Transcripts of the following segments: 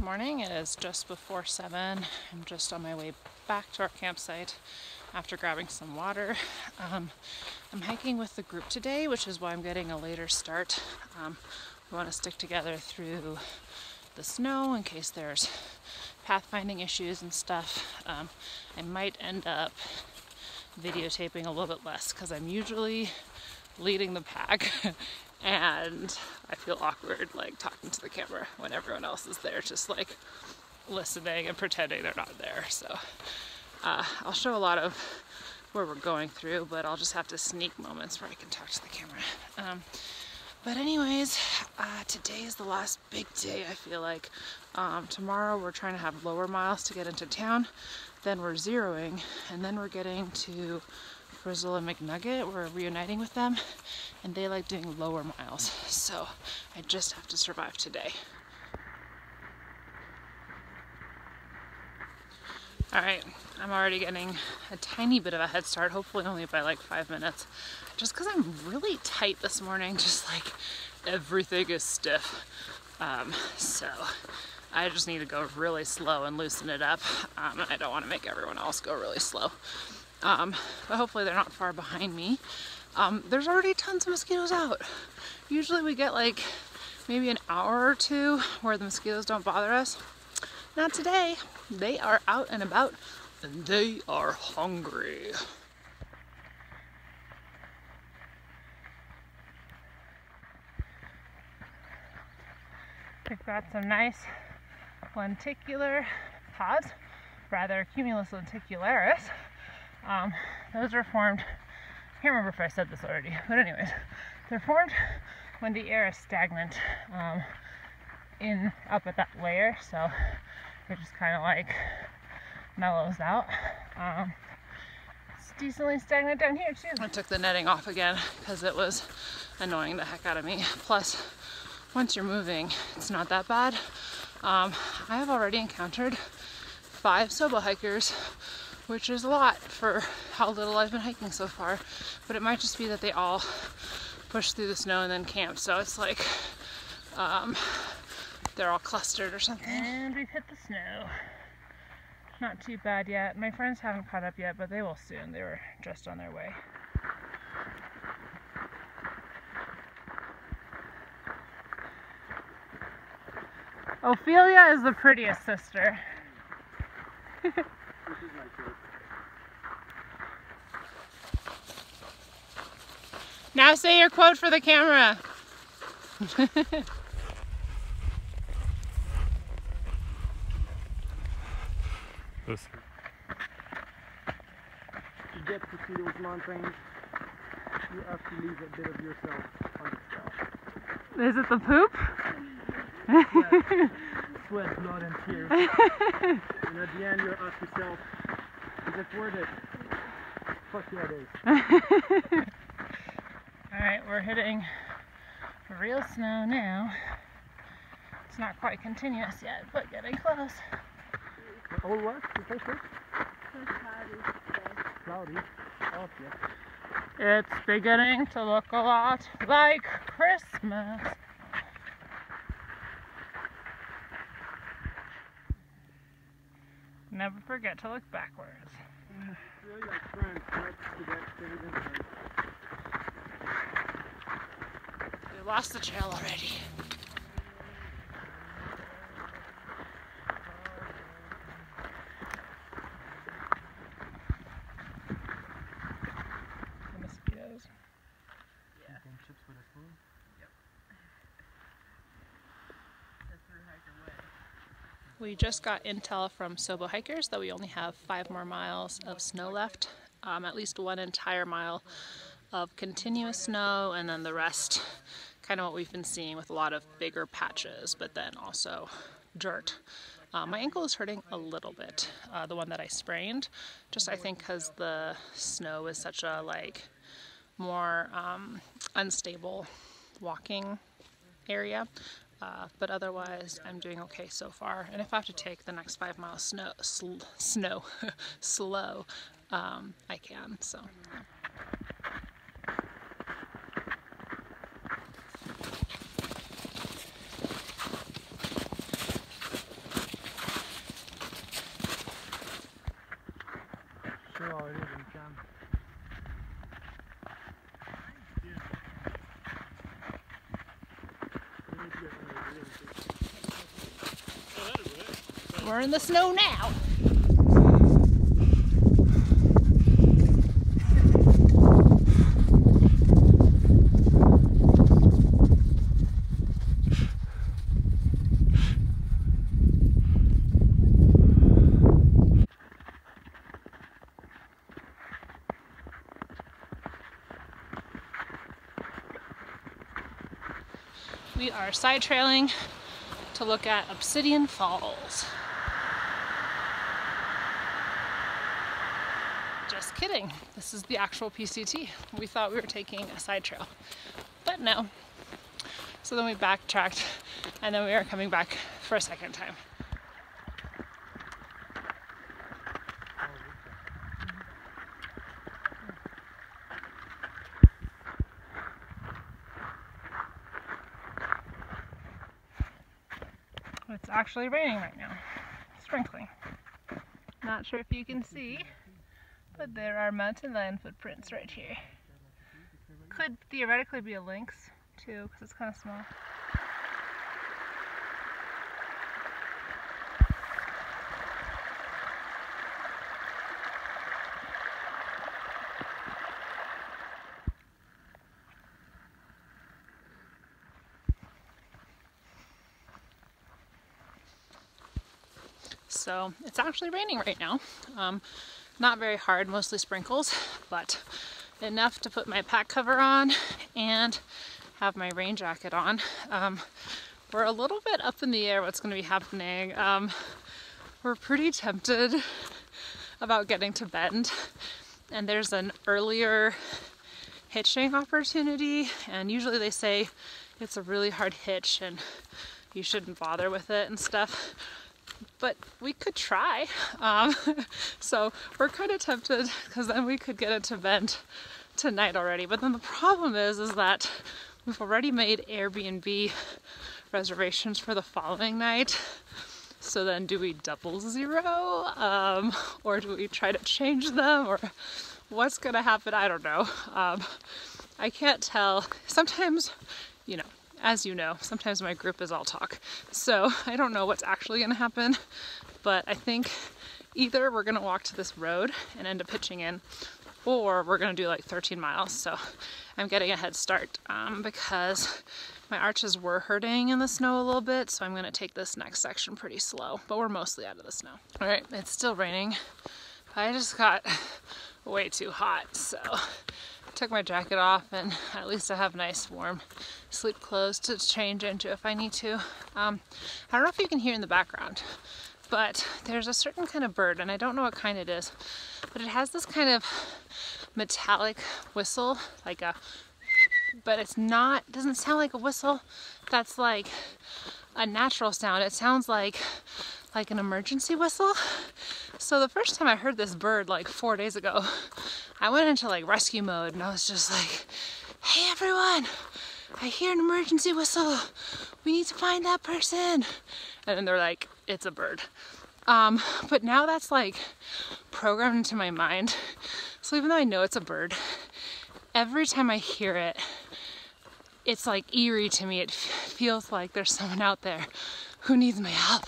morning. It is just before 7. I'm just on my way back to our campsite after grabbing some water. I'm hiking with the group today, which is why I'm getting a later start. We want to stick together through the snow in case there's pathfinding issues and stuff. I might end up videotaping a little bit less because I'm usually leading the pack and I feel awkward like talking to the camera when everyone else is there just like listening and pretending they're not there. So I'll show a lot of where we're going through, but I'll just have to sneak moments where I can talk to the camera. But anyways, today is the last big day, I feel like. Tomorrow we're trying to have lower miles to get into town, then we're zeroing, and then we're getting to Frizzle and McNugget. We're reuniting with them, and they like doing lower miles. So I just have to survive today. Alright, I'm already getting a tiny bit of a head start, hopefully only by like 5 minutes. Just because I'm really tight this morning, just like everything is stiff. So I just need to go really slow and loosen it up. And I don't want to make everyone else go really slow. But hopefully they're not far behind me. There's already tons of mosquitoes out. Usually we get like maybe an hour or two where the mosquitoes don't bother us. Not today. They are out and about and they are hungry. We've got some nice lenticular pods, rather Cumulus lenticularis. Those are formed, I can't remember if I said this already, but anyways, they're formed when the air is stagnant up at that layer, so it just kind of like mellows out. It's decently stagnant down here too. I took the netting off again because it was annoying the heck out of me. Plus, once you're moving, it's not that bad. I have already encountered 5 Sobo hikers, which is a lot for how little I've been hiking so far. But it might just be that they all push through the snow and then camp. So it's like they're all clustered or something. And we've hit the snow. Not too bad yet. My friends haven't caught up yet, but they will soon. They were just on their way. Ophelia is the prettiest sister. Now say your quote for the camera. Listen. To get to see those mountains, you have to leave a bit of yourself on the trail. Is it the poop? Sweat, blood, and tears. And at the end, you ask yourself, is it worth it? Fuck yeah, it is. Alright, we're hitting real snow now. It's not quite continuous yet, but getting close. Oh, what? You say first? It's cloudy today. Cloudy? Oh, yeah. It's beginning to look a lot like Christmas. Never forget to look backwards. It's really like France, not to get things in place. We lost the trail already. The mosquitoes. Yeah. Eating chips with a spoon? Yep. We just got intel from Sobo hikers that we only have 5 more miles of snow left. At least 1 entire mile of continuous snow, and then the rest kind of what we've been seeing with a lot of bigger patches, but then also dirt. My ankle is hurting a little bit, the one that I sprained, just I think because the snow is such a like more unstable walking area. But otherwise, I'm doing okay so far. And if I have to take the next 5 miles slow, I can. So. we're in the snow now. We are side trailing to look at Obsidian Falls. Just kidding, this is the actual PCT. We thought we were taking a side trail, but no. So then we backtracked and then we are coming back for a second time. It's actually raining right now, sprinkling. Not sure if you can see, but there are mountain lion footprints right here. Could theoretically be a lynx too, because it's kind of small. So it's actually raining right now. Not very hard, mostly sprinkles, but enough to put my pack cover on and have my rain jacket on. We're a little bit up in the air what's going to be happening. We're pretty tempted about getting to Bend, and there's an earlier hitching opportunity, and usually they say it's a really hard hitch and you shouldn't bother with it and stuff. But we could try. So we're kind of tempted because then we could get into Bend tonight already. But then the problem is that we've already made Airbnb reservations for the following night. So then do we double zero? Or do we try to change them? Or what's gonna happen? I don't know. I can't tell. Sometimes, you know, as you know, sometimes my group is all talk. So I don't know what's actually gonna happen, but I think either we're gonna walk to this road and end up pitching in, or we're gonna do like 13 miles. So I'm getting a head start because my arches were hurting in the snow a little bit. So I'm gonna take this next section pretty slow, but we're mostly out of the snow. All right, it's still raining. I just got way too hot, so took my jacket off, and at least I have nice warm sleep clothes to change into if I need to. I don't know if you can hear in the background, but there's a certain kind of bird, and I don't know what kind it is, but it has this kind of metallic whistle, like a, but it's not, it doesn't sound like a whistle that's like a natural sound. It sounds like an emergency whistle. So the first time I heard this bird like 4 days ago, I went into like rescue mode, and I was just like, hey everyone, I hear an emergency whistle. We need to find that person. And then they're like, it's a bird. But now that's like programmed into my mind. So even though I know it's a bird, every time I hear it, it's like eerie to me. It feels like there's someone out there who needs my help,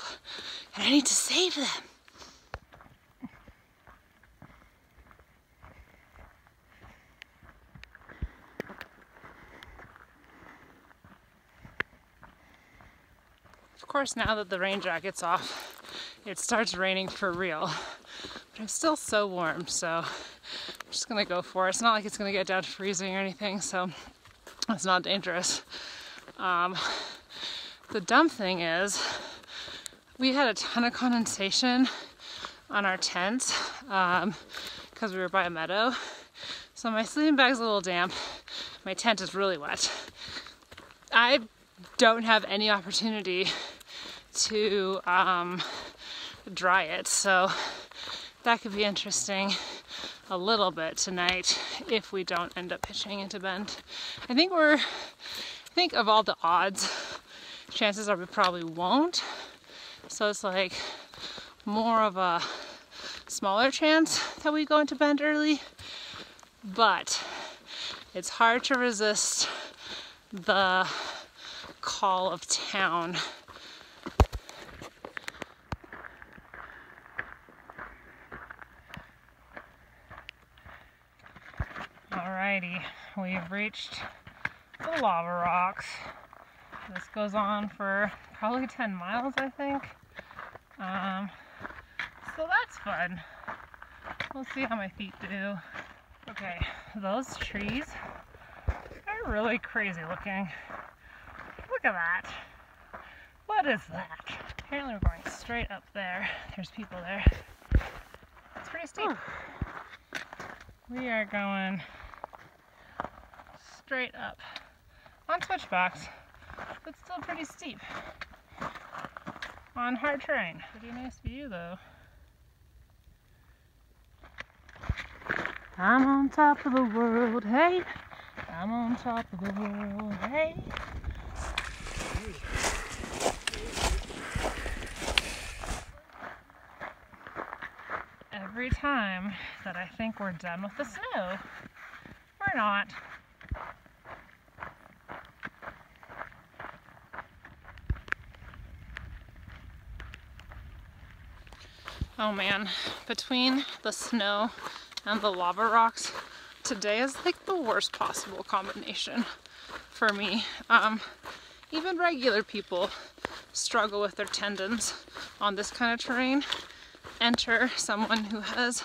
and I need to save them. Of course, now that the rain jacket's off, it starts raining for real. But I'm still so warm, so I'm just gonna go for it. It's not like it's gonna get down to freezing or anything, so it's not dangerous. The dumb thing is, we had a ton of condensation on our tent because we were by a meadow. So my sleeping bag's a little damp. My tent is really wet. I don't have any opportunity to dry it, so that could be interesting a little bit tonight if we don't end up pitching into Bend. I think of all the odds, chances are we probably won't. So it's like more of a smaller chance that we go into Bend early, but it's hard to resist the call of town. Alrighty, we've reached the lava rocks. This goes on for probably 10 miles, I think. So that's fun. We'll see how my feet do. Okay, those trees are really crazy looking. Look at that. What is that? Apparently we're going straight up there. There's people there. It's pretty steep. We are going straight up on switchbacks, but still pretty steep on hard terrain. Pretty nice view though. I'm on top of the world, hey. I'm on top of the world, hey. Every time that I think we're done with the snow, we're not. Oh man, between the snow and the lava rocks, today is like the worst possible combination for me. Even regular people struggle with their tendons on this kind of terrain. Enter someone who has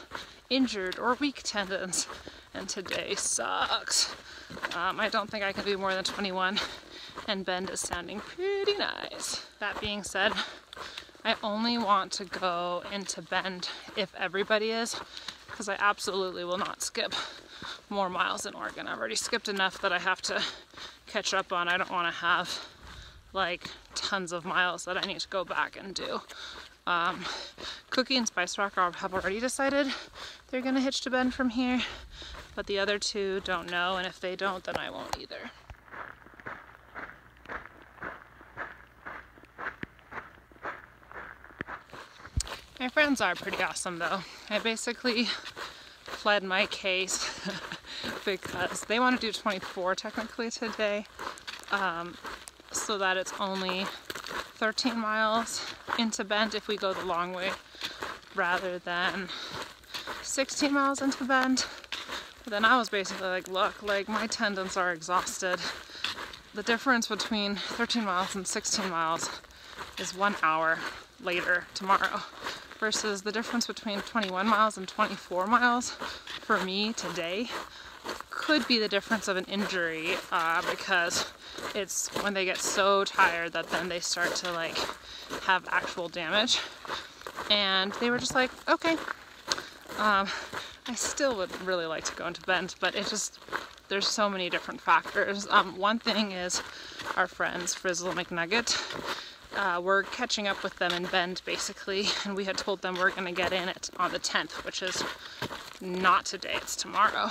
injured or weak tendons, and today sucks. I don't think I can do more than 21, and Bend is sounding pretty nice. That being said, I only want to go into Bend if everybody is, because I absolutely will not skip more miles in Oregon. I've already skipped enough that I have to catch up on. I don't want to have like tons of miles that I need to go back and do. Cookie and Spice Rock have already decided they're gonna hitch to Bend from here, but the other two don't know, and if they don't, then I won't either. My friends are pretty awesome though. I basically pled my case because they want to do 24 technically today, so that it's only 13 miles into Bend if we go the long way, rather than 16 miles into Bend. But then I was basically like, look, like my tendons are exhausted. The difference between 13 miles and 16 miles is 1 hour later tomorrow, versus the difference between 21 miles and 24 miles for me today could be the difference of an injury, because it's when they get so tired that then they start to like have actual damage. And they were just like, okay. I still would really like to go into Bend, but it just, there's so many different factors. One thing is our friends Frizzle McNugget. We're catching up with them in Bend basically, and we had told them we're going to get in it on the 10th, which is not today, it's tomorrow.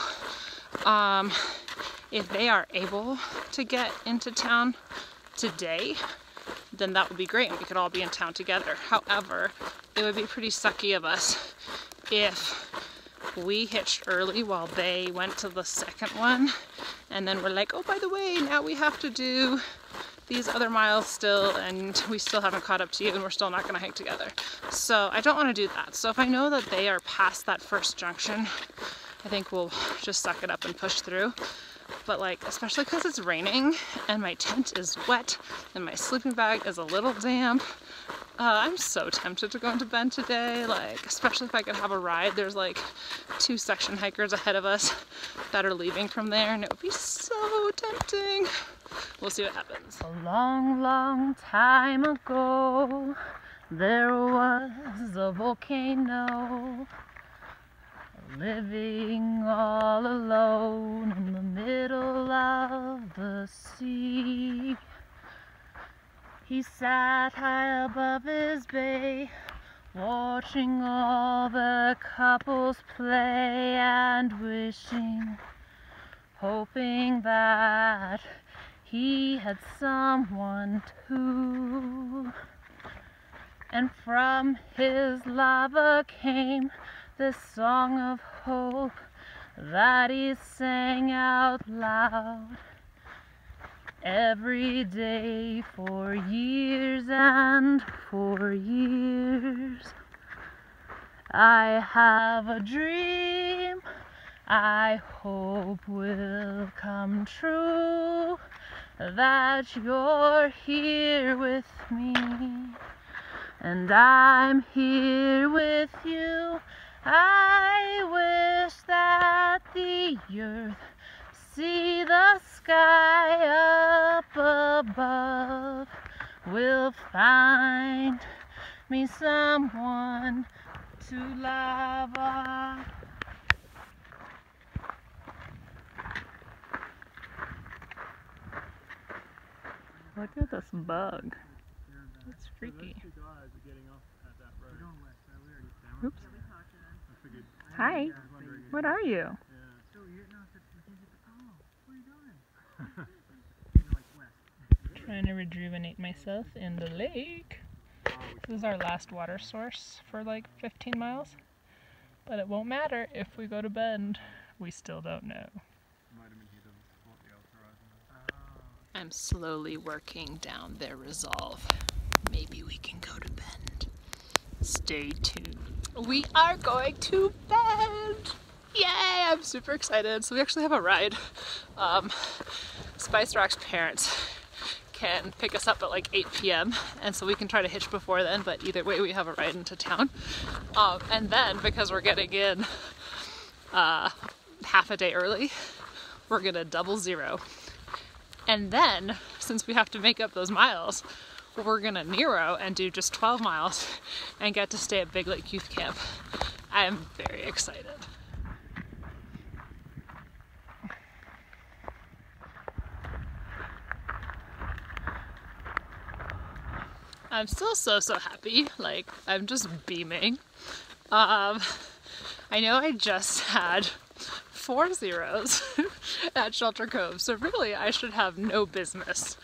If they are able to get into town today, then that would be great and we could all be in town together. However, it would be pretty sucky of us if we hitched early while they went to the second one, and then we're like, oh, by the way, now we have to do these other miles still, and we still haven't caught up to you, and we're still not going to hike together. So I don't want to do that. So if I know that they are past that first junction, I think we'll just suck it up and push through. But like, especially because it's raining and my tent is wet and my sleeping bag is a little damp, I'm so tempted to go into Bend today. Like, especially if I could have a ride. There's like 2 section hikers ahead of us that are leaving from there, and it would be so tempting. We'll see what happens. A long, long time ago, there was a volcano living all alone in the middle of the sea. He sat high above his bay, watching all the couples play and wishing, hoping that he had someone too. And from his lava came this song of hope that he sang out loud every day for years and for years. I have a dream, I hope will come true, that you're here with me, and I'm here with you. I wish that the earth see the sky up above, will find me someone to love. Look at this bug. It's freaky. Oops. Hi. What are you? Trying to rejuvenate myself in the lake. This is our last water source for like 15 miles. But it won't matter if we go to Bend. We still don't know. I'm slowly working down their resolve. Maybe we can go to Bend. Stay tuned. We are going to Bend! Yay! I'm super excited. So we actually have a ride. Spice Rock's parents can pick us up at like 8 p.m. and so we can try to hitch before then, but either way we have a ride into town. And then, because we're getting in half a day early, we're gonna double zero. And then, since we have to make up those miles, we're gonna Nero and do just 12 miles and get to stay at Big Lake Youth Camp. I am very excited. I'm still so happy. Like, I'm just beaming. I know I just had 4 zeros at Shelter Cove, so really I should have no business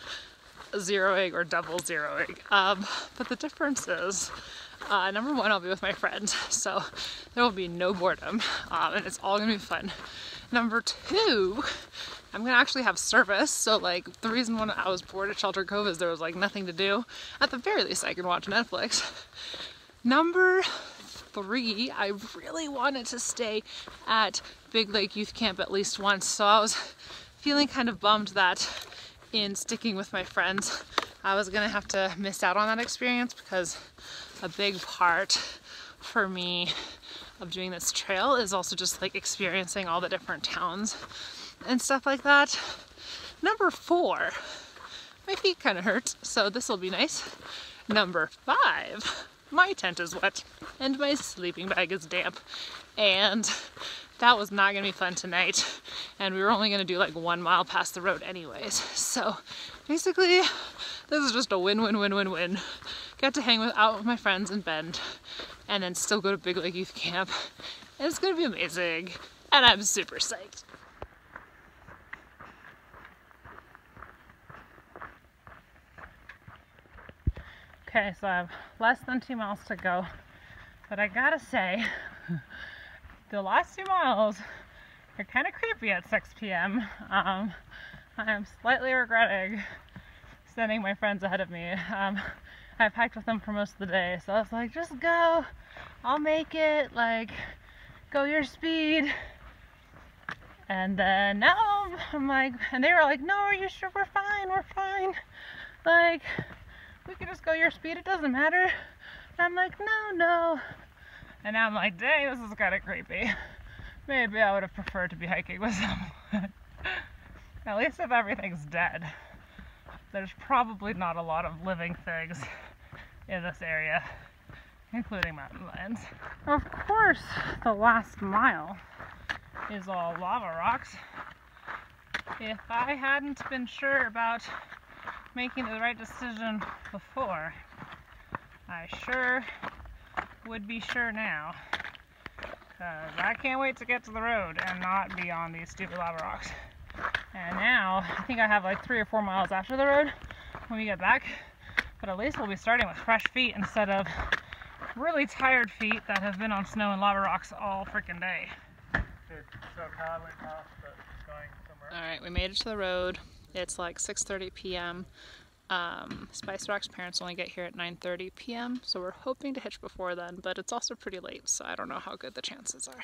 zeroing or double zeroing. But the difference is, number one, I'll be with my friends, so there will be no boredom, and it's all gonna be fun. Number two, I'm gonna actually have service, so like the reason when I was bored at Shelter Cove is there was like nothing to do. At the very least I can watch Netflix. Number three, I really wanted to stay at Big Lake Youth Camp at least once, so I was feeling kind of bummed that in sticking with my friends I was gonna have to miss out on that experience, because a big part for me of doing this trail is also just like experiencing all the different towns and stuff like that. Number four, my feet kind of hurt, so this will be nice. Number five, my tent is wet and my sleeping bag is damp, and that was not gonna be fun tonight, and we were only gonna do like 1 mile past the road anyways. So basically this is just a win-win-win-win-win. Get to hang out with my friends in Bend and then still go to Big Lake Youth Camp, and it's gonna be amazing, and I'm super psyched. Okay, so I have less than 2 miles to go, but I gotta say, the last 2 miles are kind of creepy at 6 p.m. I am slightly regretting sending my friends ahead of me. I've hiked with them for most of the day, so I was like, just go, I'll make it, like, go your speed. And then now I'm like, and they were like, no, are you sure? We're fine. Like, we can just go your speed, it doesn't matter. And I'm like, no. And now I'm like, dang, this is kind of creepy. Maybe I would have preferred to be hiking with someone. At least if everything's dead. There's probably not a lot of living things in this area, including mountain lions. Of course, the last mile is all lava rocks. If I hadn't been sure about making the right decision before, I sure would be sure now, because I can't wait to get to the road and not be on these stupid lava rocks. And now I think I have like 3 or 4 miles after the road when we get back, but at least we'll be starting with fresh feet instead of really tired feet that have been on snow and lava rocks all freaking day. Alright, we made it to the road. It's like 6:30 p.m. Spice Rock's parents only get here at 9:30 p.m. so we're hoping to hitch before then, but it's also pretty late, so I don't know how good the chances are.